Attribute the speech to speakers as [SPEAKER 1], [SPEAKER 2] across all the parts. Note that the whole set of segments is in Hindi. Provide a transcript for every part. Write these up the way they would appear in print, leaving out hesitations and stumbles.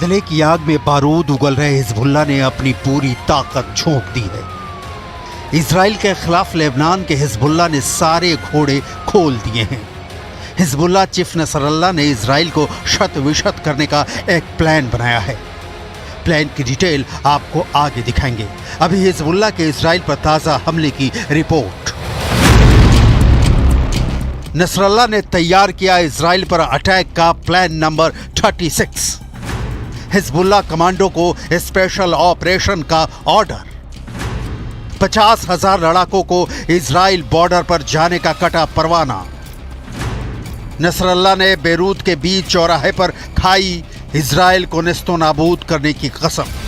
[SPEAKER 1] बदले की आग में बारूद उगल रहे हिजबुल्लाह ने अपनी पूरी ताकत झोंक दी है। इजराइल के खिलाफ लेबनान के हिजबुल्लाह ने सारे घोड़े खोल दिए हैं। हिजबुल्लाह चीफ नसरल्लाह ने इजराइल को शत विशत करने का एक प्लान बनाया है। प्लान की डिटेल आपको आगे दिखाएंगे। अभी हिजबुल्लाह के इजराइल पर ताजा हमले की रिपोर्ट। नसरल्लाह ने तैयार किया इजराइल पर अटैक का प्लान नंबर 36। हिजबुल्लाह कमांडो को स्पेशल ऑपरेशन का ऑर्डर। 50,000 लड़ाकों को इजराइल बॉर्डर पर जाने का कटा परवाना। नसरल्लाह ने बेरूत के बीच चौराहे पर खाई इजराइल को नेस्तो नाबूद करने की कसम।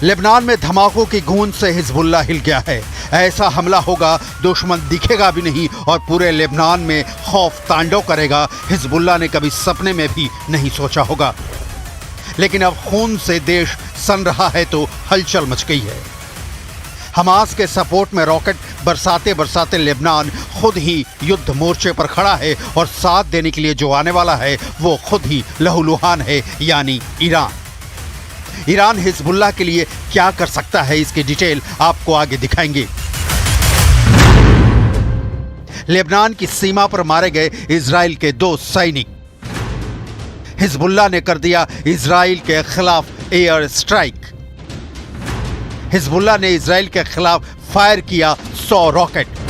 [SPEAKER 1] लेबनान में धमाकों की गूंज से हिजबुल्लाह हिल गया है। ऐसा हमला होगा दुश्मन दिखेगा भी नहीं और पूरे लेबनान में खौफ तांडव करेगा। हिजबुल्लाह ने कभी सपने में भी नहीं सोचा होगा। लेकिन अब खून से देश सन रहा है तो हलचल मच गई है। हमास के सपोर्ट में रॉकेट बरसाते बरसाते लेबनान खुद ही युद्ध मोर्चे पर खड़ा है और साथ देने के लिए जो आने वाला है वो खुद ही लहूलुहान है, यानी ईरान। ईरान हिजबुल्लाह के लिए क्या कर सकता है, इसकी डिटेल आपको आगे दिखाएंगे। लेबनान की सीमा पर मारे गए इजराइल के 2 सैनिक। हिजबुल्लाह ने कर दिया इजराइल के खिलाफ एयर स्ट्राइक। हिजबुल्लाह ने इजराइल के खिलाफ फायर किया 100 रॉकेट।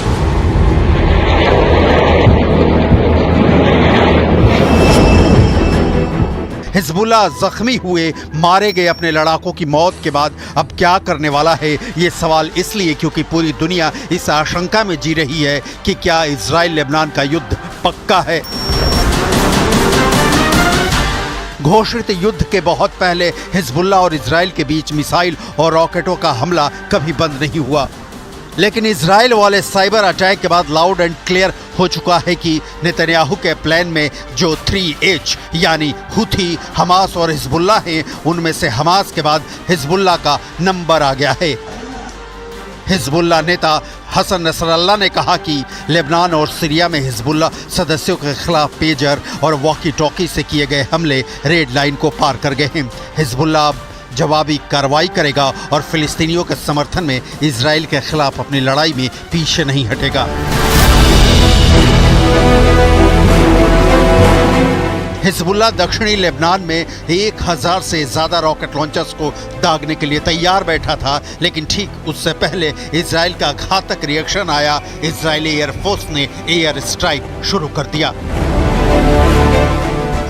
[SPEAKER 1] हिजबुल्लाह जख्मी हुए मारे गए अपने लड़ाकों की मौत के बाद अब क्या करने वाला है, ये सवाल इसलिए क्योंकि पूरी दुनिया इस आशंका में जी रही है कि क्या इजराइल लेबनान का युद्ध पक्का है। घोषित युद्ध के बहुत पहले हिजबुल्लाह और इजराइल के बीच मिसाइल और रॉकेटों का हमला कभी बंद नहीं हुआ। लेकिन इजराइल वाले साइबर अटैक के बाद लाउड एंड क्लियर हो चुका है कि नेतन्याहू के प्लान में जो 3H यानी हुथी, हमास और हिजबुल्लाह हैं, उनमें से हमास के बाद हिजबुल्लाह का नंबर आ गया है। हिजबुल्लाह नेता हसन नसरल्लाह ने कहा कि लेबनान और सीरिया में हिजबुल्लाह सदस्यों के खिलाफ पेजर और वॉकी टॉकी से किए गए हमले रेड लाइन को पार कर गए हैं। हिजबुल्लाह अब जवाबी कार्रवाई करेगा और फिलिस्तीनियों के समर्थन में इजराइल के खिलाफ अपनी लड़ाई में पीछे नहीं हटेगा। हिजबुल्लाह दक्षिणी लेबनान में 1000 से ज्यादा रॉकेट लॉन्चर्स को दागने के लिए तैयार बैठा था, लेकिन ठीक उससे पहले इजराइल का घातक रिएक्शन आया। इजरायली एयरफोर्स ने एयर स्ट्राइक शुरू कर दिया।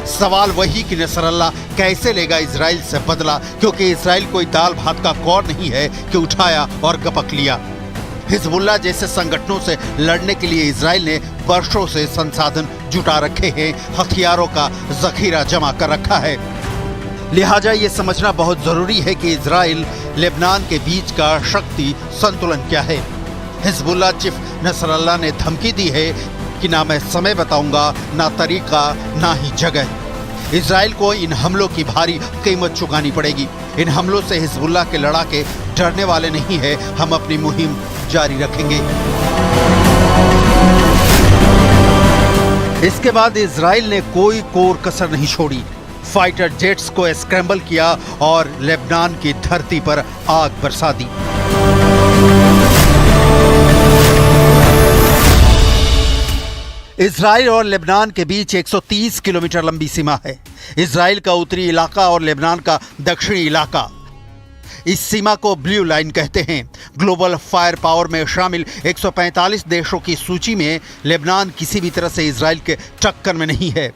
[SPEAKER 1] सवाल वही कि नसरल्लाह कैसे लेगा इजराइल से बदला, क्योंकि इजराइल कोई दाल भात का कौर नहीं है कि उठाया और गपक लिया। हिजबुल्लाह जैसे संगठनों से लड़ने के लिए इजराइल ने वर्षों से संसाधन जुटा रखे हैं, हथियारों का जखीरा जमा कर रखा है। लिहाजा ये समझना बहुत जरूरी है कि इजराइल लेबनान के बीच का शक्ति संतुलन क्या है। हिजबुल्लाह चीफ नसरल्लाह ने धमकी दी है कि ना मैं समय बताऊंगा, ना तरीका, ना ही जगह। इजराइल को इन हमलों की भारी कीमत चुकानी पड़ेगी। इन हमलों से हिजबुल्लाह के लड़ाके डरने वाले नहीं है। हम अपनी मुहिम जारी रखेंगे। इसके बाद इजराइल ने कोई कोर कसर नहीं छोड़ी। फाइटर जेट्स को स्क्रैम्बल किया और लेबनान की धरती पर आग बरसा दी। इजराइल और लेबनान के बीच 130 किलोमीटर लंबी सीमा है। इजराइल का उत्तरी इलाका और लेबनान का दक्षिणी इलाका। इस सीमा को ब्लू लाइन कहते हैं। ग्लोबल फायर पावर में शामिल 145 देशों की सूची में लेबनान किसी भी तरह से इजराइल के टक्कर में नहीं है।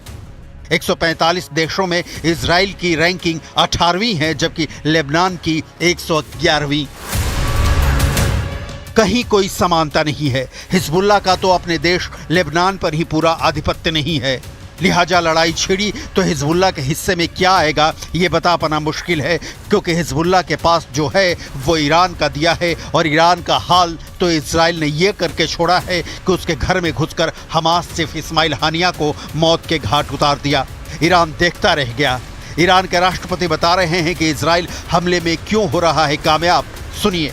[SPEAKER 1] 145 देशों में इजराइल की रैंकिंग 18वीं है, जबकि लेबनान की 111वीं। कहीं कोई समानता नहीं है। हिजबुल्लाह का तो अपने देश लेबनान पर ही पूरा आधिपत्य नहीं है। लिहाजा लड़ाई छिड़ी तो हिजबुल्लाह के हिस्से में क्या आएगा ये बता पाना मुश्किल है, क्योंकि हिजबुल्लाह के पास जो है वो ईरान का दिया है और ईरान का हाल तो इजराइल ने ये करके छोड़ा है कि उसके घर में घुसकर हमास चीफ इस्माइल हानिया को मौत के घाट उतार दिया। ईरान देखता रह गया। ईरान के राष्ट्रपति बता रहे हैं कि इजराइल हमले में क्यों हो रहा है कामयाब। सुनिए।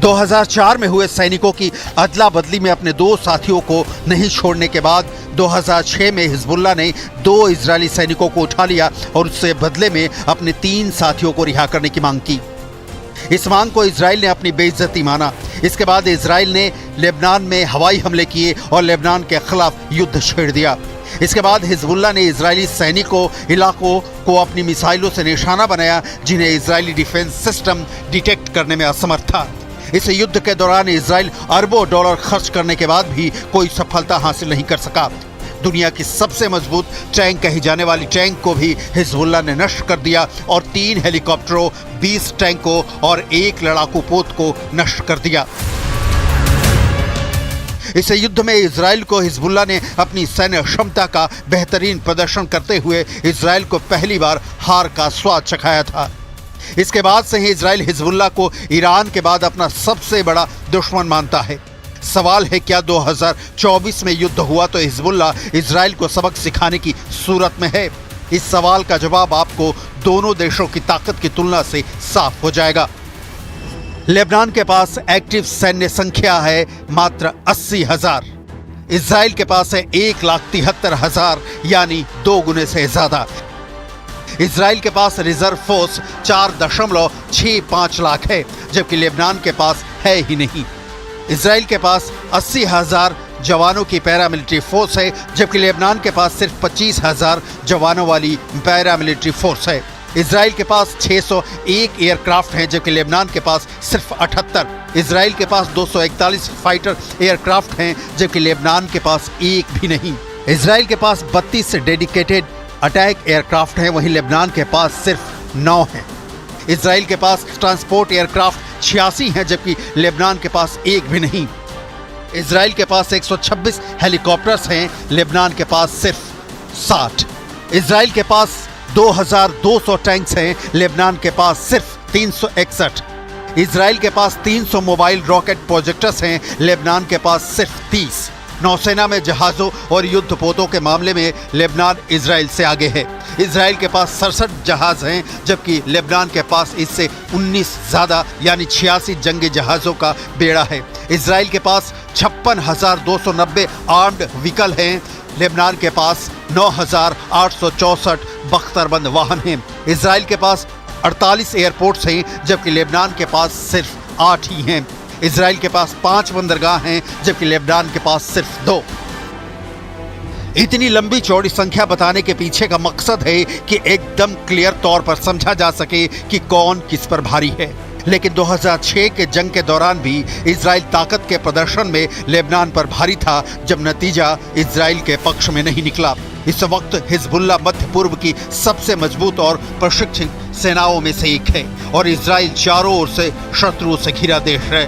[SPEAKER 1] दो 2004 में हुए सैनिकों की अदला बदली में अपने 2 साथियों को नहीं छोड़ने के बाद 2006 में हिजबुल्लाह ने 2 इजरायली सैनिकों को उठा लिया और उससे बदले में अपने 3 साथियों को रिहा करने की मांग की। इस मांग को इजराइल ने अपनी बेइज्जती माना। इसके बाद इजराइल ने लेबनान में हवाई हमले किए और लेबनान के खिलाफ युद्ध छेड़ दिया। इसके बाद हिजबुल्लाह ने इजरायली सैनिकों इलाकों को अपनी मिसाइलों से निशाना बनाया जिन्हें इजरायली डिफेंस सिस्टम डिटेक्ट करने में असमर्थ था। इस युद्ध के दौरान इजराइल अरबों डॉलर खर्च करने के बाद भी कोई सफलता हासिल नहीं कर सका। दुनिया की सबसे मजबूत टैंक कही जाने वाली टैंक को भी हिजबुल्लाह ने नष्ट कर दिया और 3 हेलीकॉप्टरों, 20 टैंकों और 1 लड़ाकू पोत को नष्ट कर दिया। इस युद्ध में इजराइल को हिजबुल्लाह ने अपनी सैन्य क्षमता का बेहतरीन प्रदर्शन करते हुए इजराइल को पहली बार हार का स्वाद चखाया था। इसके बाद से ही इजराइल हिजबुल्लाह को ईरान के बाद अपना सबसे बड़ा दुश्मन मानता है। सवाल है क्या 2024 में युद्ध हुआ तो हिजबुल्लाह इजराइल को सबक सिखाने की सूरत में है? इस सवाल का जवाब आपको दोनों देशों की ताकत की तुलना से साफ हो जाएगा। लेबनान के पास एक्टिव सैन्य संख्या है मात्र 80,000। इजराइल के पास है 1,73,000 यानी 2 गुने से ज्यादा। इजराइल के पास रिजर्व फोर्स 4.65 लाख है जबकि लेबनान के पास है ही नहीं। इजराइल के पास 80,000 जवानों की पैरामिलिट्री फोर्स है जबकि लेबनान के पास सिर्फ 25,000 जवानों वाली पैरामिलिट्री फोर्स है। इजराइल के पास 601 एयरक्राफ्ट हैं जबकि लेबनान के पास सिर्फ 78। इजराइल के पास 241 फाइटर एयरक्राफ्ट हैं जबकि लेबनान के पास एक भी नहीं। इजराइल के पास 32 डेडिकेटेड अटैक एयरक्राफ्ट हैं, वहीं लेबनान के पास सिर्फ 9 हैं। इजराइल के पास ट्रांसपोर्ट एयरक्राफ्ट 86 हैं जबकि लेबनान के पास एक भी नहीं। इजराइल के पास 126 हेलीकॉप्टर्स हैं, लेबनान के पास सिर्फ 60। इजराइल के पास 2,200 टैंक्स हैं, लेबनान के पास सिर्फ 361। इजराइल के पास 300 मोबाइल रॉकेट प्रोजेक्टर्स हैं, लेबनान के पास सिर्फ 30। नौसेना में जहाज़ों और युद्धपोतों के मामले में लेबनान इजराइल से आगे है। इजराइल के पास 67 जहाज़ हैं जबकि लेबनान के पास इससे 19 ज़्यादा यानी 86 जंगी जहाज़ों का बेड़ा है। इजराइल के पास 56,290 आर्म्ड व्हीकल हैं, लेबनान के पास 9,864 बख्तरबंद वाहन हैं। इजराइल के पास 48 एयरपोर्ट्स हैं जबकि लेबनान के पास सिर्फ 8 ही हैं। इजराइल के पास 5 बंदरगाह हैं जबकि लेबनान के पास सिर्फ 2। इतनी लंबी चौड़ी संख्या बताने के पीछे का मकसद है कि एकदम क्लियर तौर पर समझा जा सके कि कौन किस पर भारी है। लेकिन 2006 के जंग के दौरान भी इजराइल ताकत के प्रदर्शन में लेबनान पर भारी था जब नतीजा इजराइल के पक्ष में नहीं निकला। इस वक्त हिजबुल्लाह मध्य पूर्व की सबसे मजबूत और प्रशिक्षित सेनाओं में से एक है और इजराइल चारों ओर से शत्रुओं से घिरा देश है।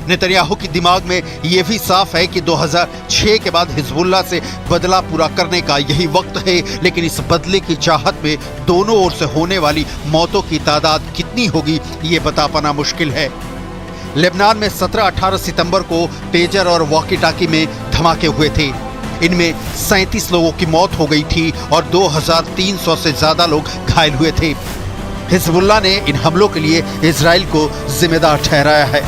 [SPEAKER 1] नेतन्याहू की दिमाग में यह भी साफ है कि 2006 के बाद हिजबुल्लाह से बदला पूरा करने का यही वक्त है, लेकिन इस बदले की चाहत में दोनों ओर से होने वाली मौतों की तादाद कितनी होगी ये बता पाना मुश्किल है। लेबनान में 17-18 सितंबर को पेजर और वॉकी टाकी में धमाके हुए थे। इनमें 37 लोगों की मौत हो गई थी और 2,300 से ज्यादा लोग घायल हुए थे। हिजबुल्लाह ने इन हमलों के लिए इजराइल को जिम्मेदार ठहराया है।